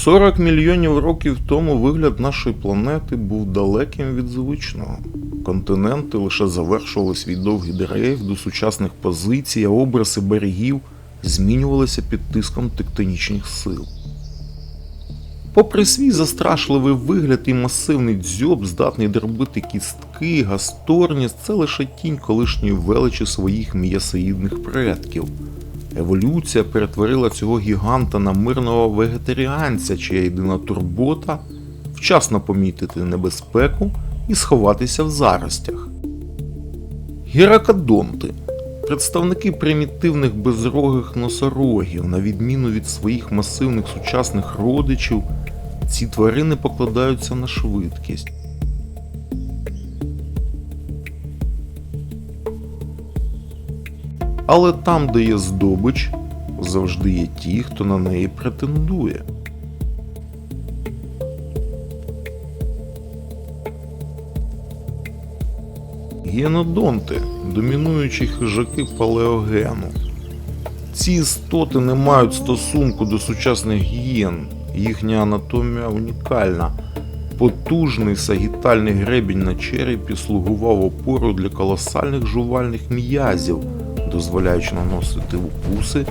40 мільйонів років тому вигляд нашої планети був далеким від звичного. Континенти лише завершували свій довгий дрейф до сучасних позицій, а образи берегів змінювалися під тиском тектонічних сил. Попри свій застрашливий вигляд і масивний дзьоб, здатний дробити кістки, Гасторніс – це лише тінь колишньої величі своїх м'ясоїдних предків. Еволюція перетворила цього гіганта на мирного вегетаріанця, чия єдина турбота – вчасно помітити небезпеку і сховатися в заростях. Гіракодонти – представники примітивних безрогих носорогів. На відміну від своїх масивних сучасних родичів, ці тварини покладаються на швидкість. Але там, де є здобич, завжди є ті, хто на неї претендує. Гіенодонти – домінуючі хижаки палеогену. Ці істоти не мають стосунку до сучасних гієн, їхня анатомія унікальна. Потужний сагітальний гребінь на черепі слугував опорою для колосальних жувальних м'язів, дозволяючи наносити укуси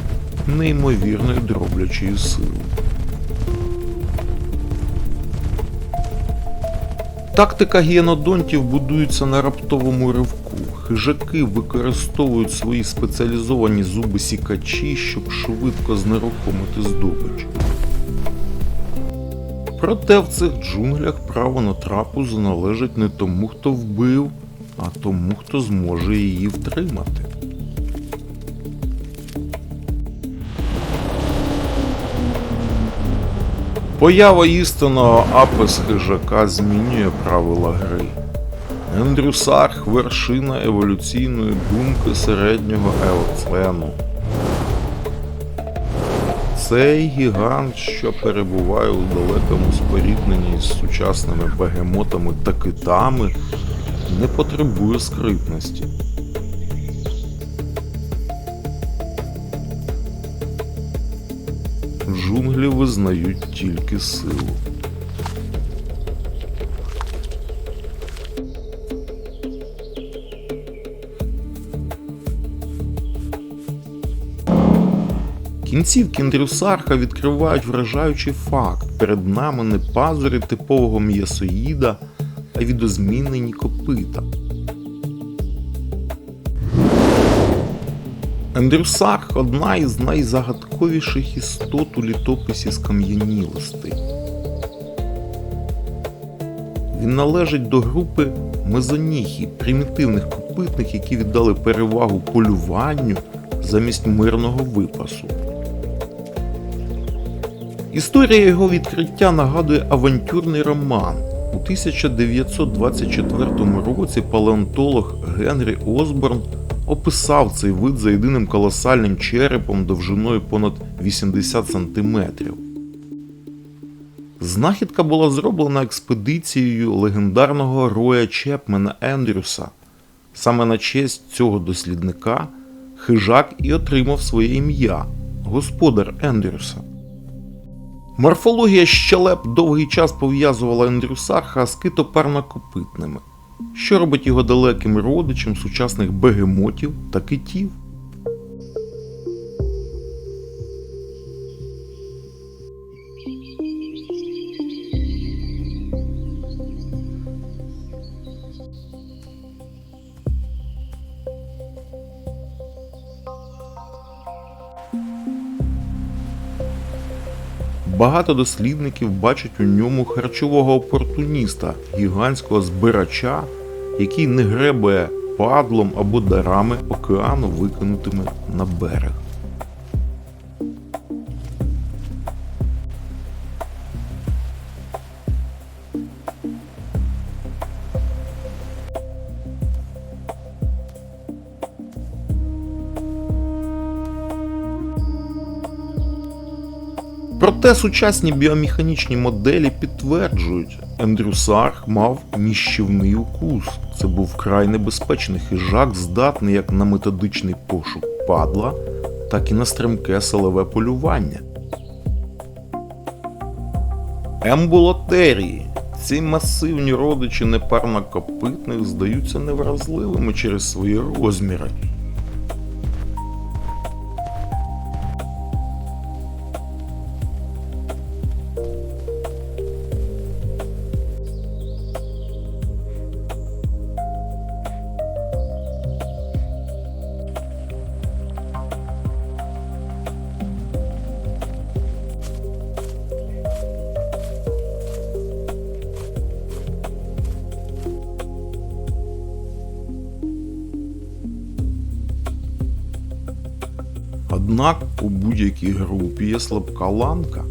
неймовірної дроблячої сили. Тактика гіенодонтів будується на раптовому ривку. Хижаки використовують свої спеціалізовані зуби-сікачі, щоб швидко знерухомити здобич. Проте в цих джунглях право на трапезу належить не тому, хто вбив, а тому, хто зможе її втримати. Поява істинного апес-хижака змінює правила гри. Ендрюсарх – вершина еволюційної думки середнього еоцену. Цей гігант, що перебуває у далекому спорідненні з сучасними бегемотами та китами, не потребує скритності. Джунглі визнають тільки силу. Кінцівки ендрюсарха відкривають вражаючий факт. Перед нами не пазурі типового м'ясоїда, а відозмінені копита. Ендрюсарх – одна із найзагадковіших істот у літописі скам'янілостей. Він належить до групи мезоніхій, примітивних копитних, які віддали перевагу полюванню замість мирного випасу. Історія його відкриття нагадує авантюрний роман. У 1924 році палеонтолог Генрі Осборн описав цей вид за єдиним колосальним черепом довжиною понад 80 см. Знахідка була зроблена експедицією легендарного Роя Чепмена Ендрюса. Саме на честь цього дослідника хижак і отримав своє ім'я – господар Ендрюса. Морфологія щелеп довгий час пов'язувала ендрюсарха з китопарнокопитними, що робить його далеким родичем сучасних бегемотів та китів. Багато дослідників бачать у ньому харчового опортуніста, гігантського збирача, який не гребує падлом або дарами океану, викинутими на берег. Проте сучасні біомеханічні моделі підтверджують, ендрюсарх мав ніщівний укус. Це був вкрай небезпечний хижак, здатний як на методичний пошук падла, так і на стрімке силове полювання. Ембулотерії. Ці масивні родичі непарнокопитних здаються невразливими через свої розміри. Однак у будь-якій групі є слабка ланка.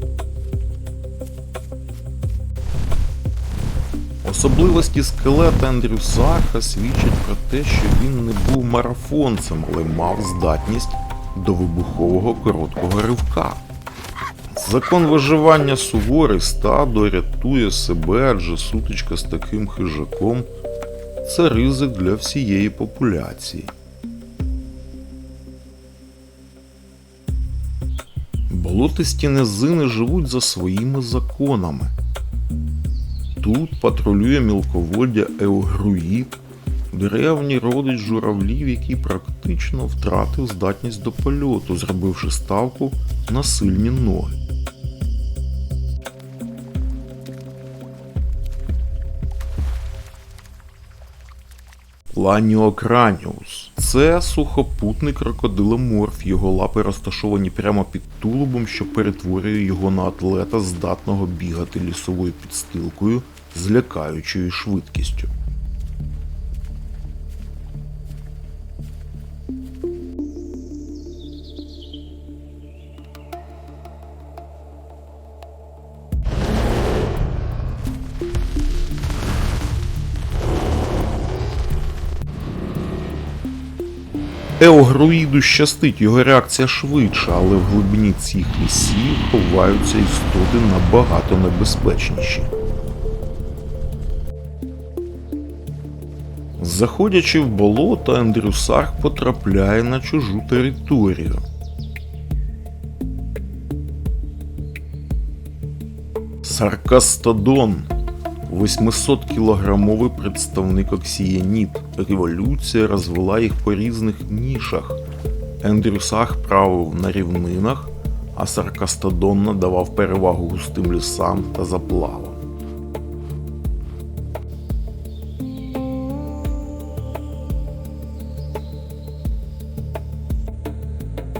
Особливості скелета Ендрюсаха свідчать про те, що він не був марафонцем, але мав здатність до вибухового короткого ривка. Закон виживання суворий, стадо рятує себе, адже сутичка з таким хижаком – це ризик для всієї популяції. Болотисті низини живуть за своїми законами. Тут патрулює мілководдя еогруїд, древній родич журавлів, який практично втратив здатність до польоту, зробивши ставку на сильні ноги. Планіокраніус – це сухопутний крокодиломорф, його лапи розташовані прямо під тулубом, що перетворює його на атлета, здатного бігати лісовою підстилкою з лякаючою швидкістю. Еогруїду щастить, його реакція швидша, але в глибині цих лісів ховаються істоти набагато небезпечніші. Заходячи в болото, Ендрюсах потрапляє на чужу територію. Саркастодон – 800-кілограмовий представник оксієнід. Еволюція розвела їх по різних нішах. Ендрюсах правив на рівнинах, а Саркастодон надавав перевагу густим лісам та заплавам.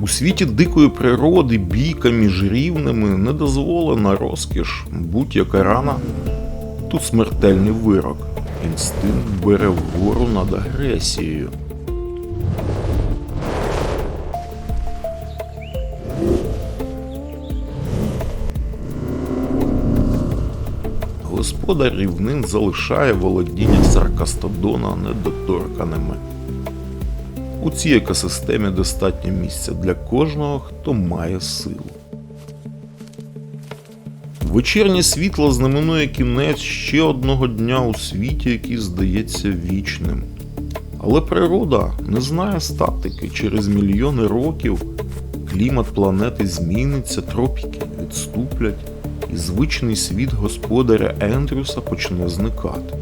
У світі дикої природи бійка між рівними не дозволена розкіш, будь-яка рана – тут смертельний вирок. Інстинкт бере вгору над агресією. Господар рівнин залишає володіння Саркастодона недоторканими. У цій екосистемі достатньо місця для кожного, хто має силу. Вечірнє світло знаменує кінець ще одного дня у світі, який здається вічним. Але природа не знає статики. Через мільйони років клімат планети зміниться, тропіки відступлять, і звичний світ господаря Ендрюса почне зникати.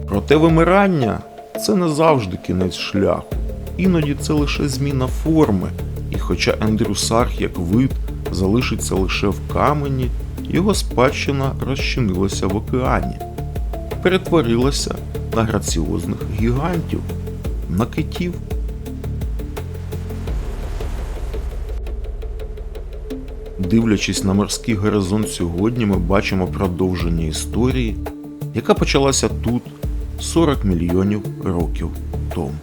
Проте вимирання – це не завжди кінець шляху. Іноді це лише зміна форми, і хоча Ендрюсах як вид залишиться лише в камені, його спадщина розчинилася в океані, перетворилася на граціозних гігантів, на китів. Дивлячись на морський горизонт сьогодні, ми бачимо продовження історії, яка почалася тут 40 мільйонів років тому.